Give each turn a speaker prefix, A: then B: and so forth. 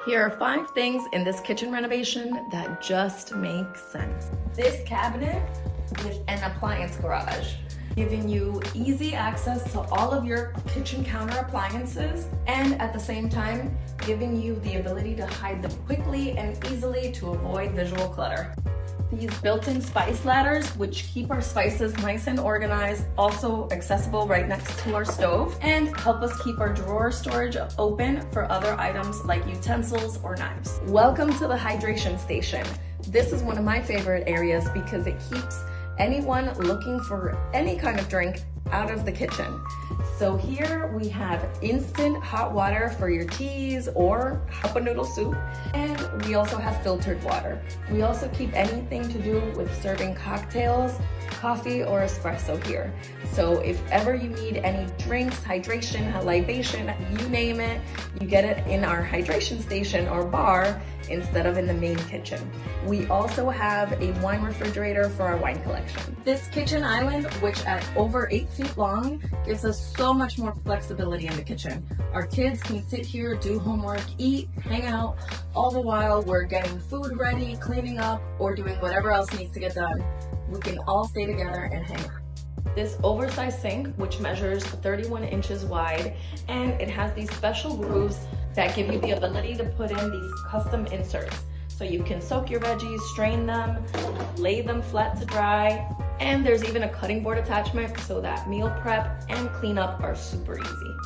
A: Here are 5 things in this kitchen renovation that just make sense. This cabinet with an appliance garage, giving you easy access to all of your kitchen counter appliances, and at the same time, giving you the ability to hide them quickly and easily to avoid visual clutter. These built-in spice ladders, which keep our spices nice and organized, also accessible right next to our stove, and help us keep our drawer storage open for other items like utensils or knives. Welcome to the hydration station. This is one of my favorite areas because it keeps anyone looking for any kind of drink out of the kitchen. So here we have instant hot water for your teas or cup of noodle soup, and we also have filtered water. We also keep anything to do with serving cocktails, coffee, or espresso here. So if ever you need any drinks, hydration, libation, you name it, you get it in our hydration station or bar instead of in the main kitchen. We also have a wine refrigerator for our wine collection. This kitchen island, which at over 8 feet long, gives us so much more flexibility in the kitchen. Our kids can sit here, do homework, eat, hang out, all the while we're getting food ready, cleaning up, or doing whatever else needs to get done. We can all stay together and hang out. This oversized sink, which measures 31 inches wide, and it has these special grooves that give you the ability to put in these custom inserts. So you can soak your veggies, strain them, lay them flat to dry, and there's even a cutting board attachment so that meal prep and cleanup are super easy.